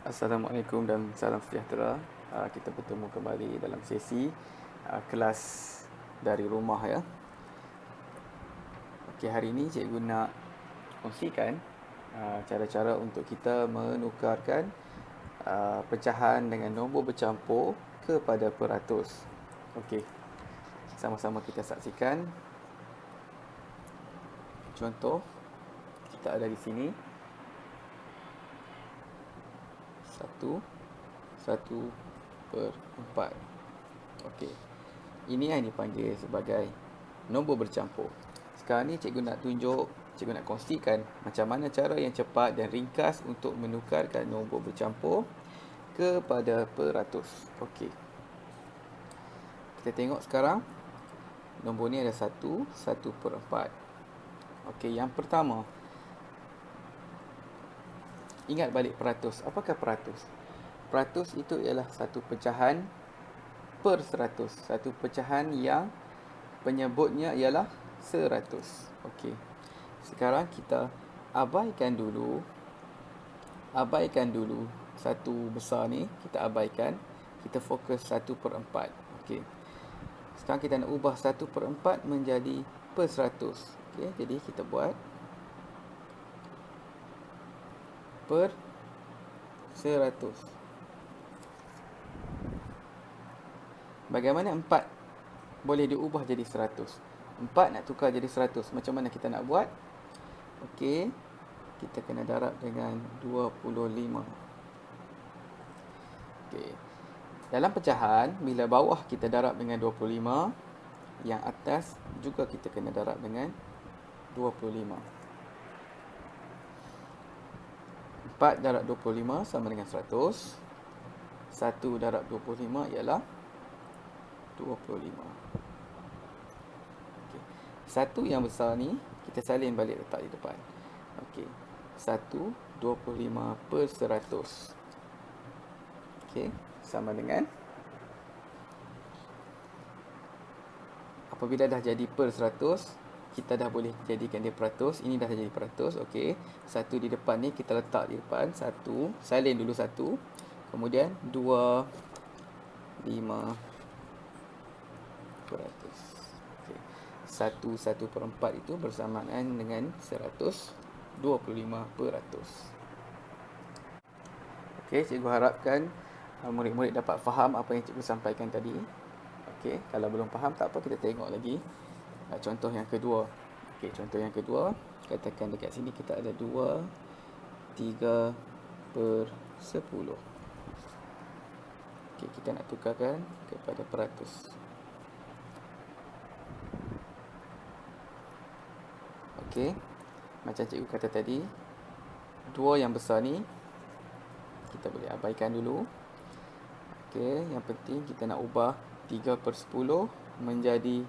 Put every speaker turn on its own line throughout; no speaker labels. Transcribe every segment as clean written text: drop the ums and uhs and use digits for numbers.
Assalamualaikum dan salam sejahtera. Kita bertemu kembali dalam sesi kelas dari rumah ya. Okey, hari ini cikgu nak kongsikan cara-cara untuk kita menukarkan pecahan dengan nombor bercampur kepada peratus. Okey, sama-sama kita saksikan. Contoh, kita ada di sini 1/4. Okey. Ini yang dipanggil sebagai nombor bercampur. Sekarang ni cikgu nak kongsikan macam mana cara yang cepat dan ringkas untuk menukarkan nombor bercampur kepada peratus. Okey. Kita tengok sekarang. Nombor ni ada 1/4. Okey, yang pertama, ingat balik peratus. Apakah peratus? Peratus itu ialah satu pecahan per 100. Satu pecahan yang penyebutnya ialah 100. Okey. Sekarang kita abaikan dulu satu besar ni, kita abaikan. Kita fokus 1/4. Okey. Sekarang kita nak ubah 1/4 menjadi per 100. Okey, jadi kita buat per 100. Bagaimana 4 boleh diubah jadi 100? 4 nak tukar jadi 100. Macam mana kita nak buat? Okey, kita kena darab dengan 25. Okey. Dalam pecahan, bila bawah kita darab dengan 25, yang atas juga kita kena darab dengan 25. 4 darab 25 sama dengan 100. 1 darab 25 ialah 25. Okey. 1 yang besar ni kita salin balik letak di depan. Okey. 1/25 per 100. Okey, sama dengan, apabila dah jadi per 100, kita dah boleh jadikan dia peratus. Ini dah jadi peratus. Okey, 1 di depan ni kita letak di depan. 1, salin dulu 1. Kemudian 25 peratus. Okey, 1/4 itu bersamaan dengan 125 peratus. Okey, cikgu harapkan murid-murid dapat faham apa yang cikgu sampaikan tadi. Okey, kalau belum faham tak apa, kita tengok lagi contoh yang kedua. Okey, contoh yang kedua, katakan dekat sini kita ada 3/10. Okey, kita nak tukarkan kepada peratus. Okey, macam cikgu kata tadi, 2 yang besar ni kita boleh abaikan dulu. Okey, yang penting kita nak ubah 3/10 menjadi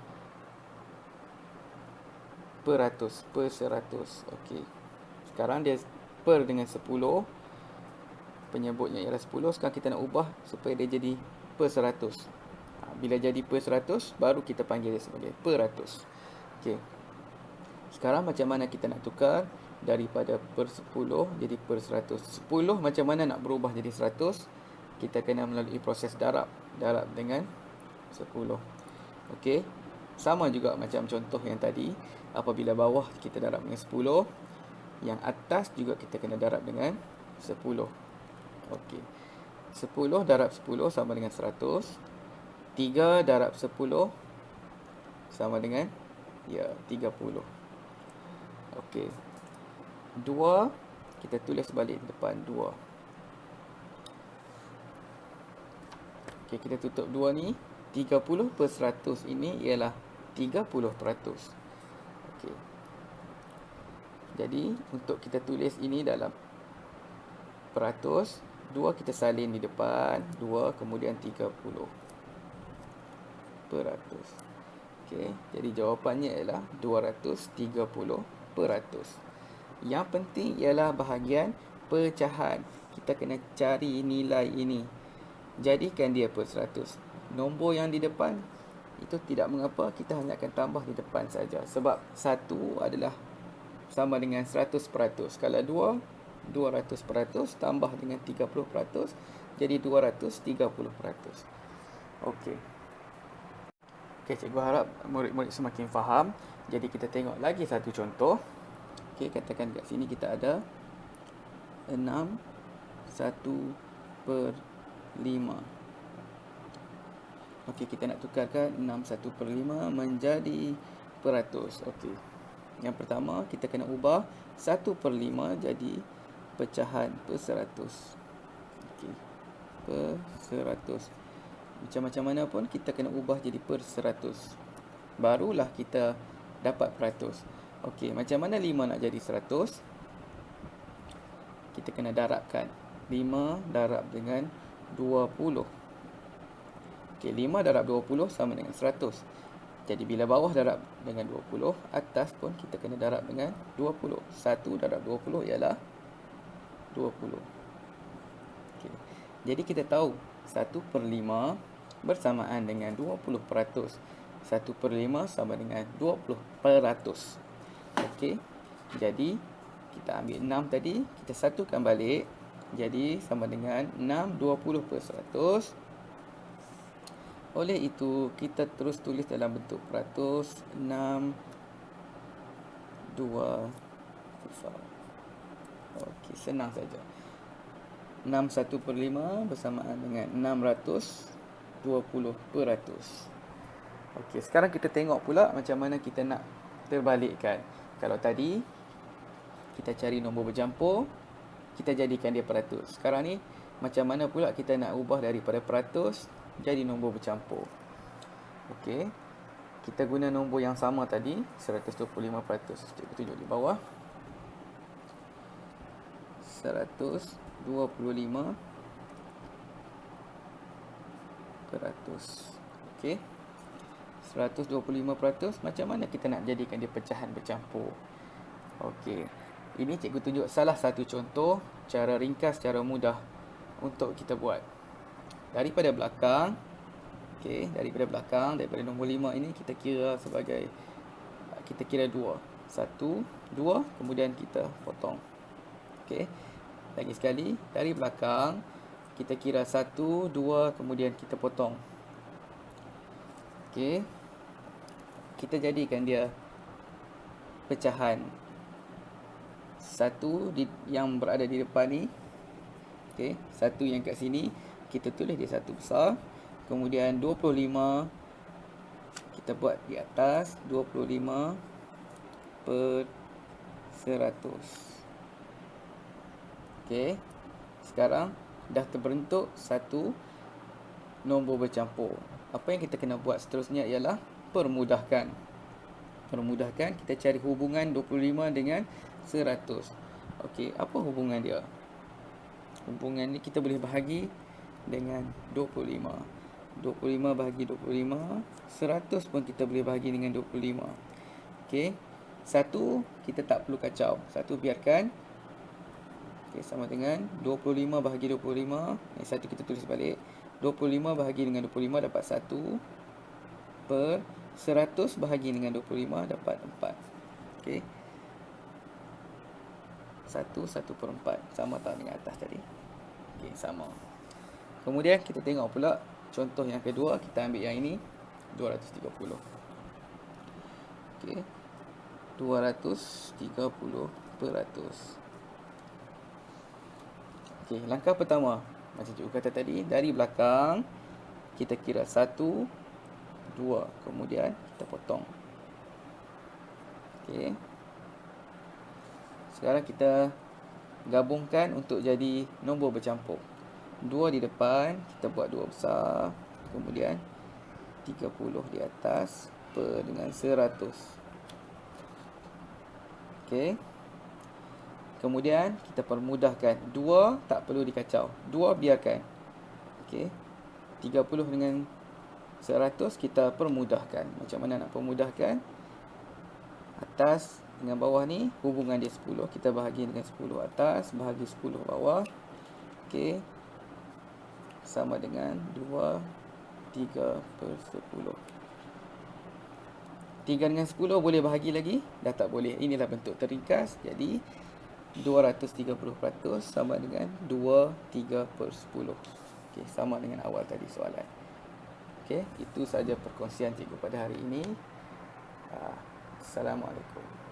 peratus, per 100. Okey. Sekarang dia per dengan 10. Penyebutnya ialah 10. Sekarang kita nak ubah supaya dia jadi per 100. Bila jadi per 100, baru kita panggil dia sebagai peratus. Okey. Sekarang macam mana kita nak tukar daripada per 10 jadi per 100? 10 macam mana nak berubah jadi 100? Kita kena melalui proses darab. Darab dengan 10. Okey. Sama juga macam contoh yang tadi. Apabila bawah kita darab dengan 10, yang atas juga kita kena darab dengan 10. Okey. 10 darab 10 sama dengan 100. 3 darab 10 sama dengan 30. Okey. 2 kita tulis balik depan 2. Okey, kita tutup 2 ni. 30 per 100 ini ialah 30%. Okey. Jadi, untuk kita tulis ini dalam peratus, 2 kita salin di depan, 2 kemudian 30%. Okey, jadi jawapannya ialah 230%. Yang penting ialah bahagian pecahan. Kita kena cari nilai ini. Jadikan dia per 100. Nombor yang di depan itu tidak mengapa, kita hanya akan tambah di depan saja. Sebab 1 adalah sama dengan 100%. Kalau 2 200% tambah dengan 30% jadi 230%. Okey. Okey, cikgu harap murid-murid semakin faham. Jadi kita tengok lagi satu contoh. Okey, katakan kat sini kita ada 6/1/5. Okey, kita nak tukarkan 6/1/5 menjadi peratus. Okey. Yang pertama, kita kena ubah 1/5 jadi pecahan per 100. Okey. Per 100. Macam mana pun kita kena ubah jadi per 100. Barulah kita dapat peratus. Okey, macam mana 5 nak jadi 100? Kita kena darabkan. 5 darab dengan 20. Okey, 5 darab 20 sama dengan 100. Jadi bila bawah darab dengan 20, atas pun kita kena darab dengan 20. 1 darab 20 ialah 20. Okey. Jadi kita tahu 1/5 bersamaan dengan 20%. 1/5 sama dengan 20%. Okey. Jadi kita ambil 6 tadi, kita satukan balik. Jadi sama dengan 6 20%. Oleh itu, kita terus tulis dalam bentuk peratus. 6 2 0. Okey, senang saja. 6/1/5 bersamaan dengan 620%. Okey, sekarang kita tengok pula macam mana kita nak terbalikkan. Kalau tadi kita cari nombor bercampur, kita jadikan dia peratus. Sekarang ni macam mana pula kita nak ubah daripada peratus jadi nombor bercampur. Okey. Kita guna nombor yang sama tadi, 125%. Cikgu tunjuk di bawah. 125%. Okey. 125%, macam mana kita nak jadikan dia pecahan bercampur? Okey. Ini cikgu tunjuk salah satu contoh cara ringkas, cara mudah untuk kita buat. Daripada belakang, okey, daripada nombor 5 ini kita kira sebagai, kita kira 2. 1, 2, kemudian kita potong. Okey. Lagi sekali, dari belakang kita kira 1, 2, kemudian kita potong. Okey. Kita jadikan dia pecahan. 1 yang berada di depan ni. Okey, 1 yang kat sini kita tulis dia 1 besar. Kemudian 25 kita buat di atas 25/100. Okey. Sekarang dah terbentuk satu nombor bercampur. Apa yang kita kena buat seterusnya ialah permudahkan. Permudahkan, kita cari hubungan 25 dengan 100. Okey, apa hubungan dia? Hubungan ni kita boleh bahagi dengan 25. 25 bahagi 25, 100 pun kita boleh bahagi dengan 25. Okey. 1 kita tak perlu kacau. 1 biarkan. Okey, sama dengan 25 bahagi 25. Yang 1 kita tulis balik. 25 bahagi dengan 25 dapat 1 per 100 bahagi dengan 25 dapat 4. Okey. 1/4. Sama tak dengan atas tadi? Okey, sama. Kemudian kita tengok pula contoh yang kedua, kita ambil yang ini 230. Okey. 230%. Okey, langkah pertama macam cikgu kata tadi, dari belakang kita kira 1, 2, kemudian kita potong. Okey. Sekarang kita gabungkan untuk jadi nombor bercampur. 2 di depan, kita buat 2 besar. Kemudian 30 di atas per dengan 100. Okey. Kemudian kita permudahkan. 2 tak perlu dikacau. 2 biarkan. Okey. 30 dengan 100 kita permudahkan. Macam mana nak permudahkan? Atas dengan bawah ni hubungan dia 10. Kita bahagi dengan 10 atas, bahagi 10 bawah. Okey. Sama dengan 2, 3/10. 3 dengan 10 boleh bahagi lagi? Dah tak boleh. Inilah bentuk terringkas. Jadi 230% sama dengan 2/3/10. Okey, sama dengan awal tadi soalan. Okey, itu saja perkongsian cikgu pada hari ini. Assalamualaikum.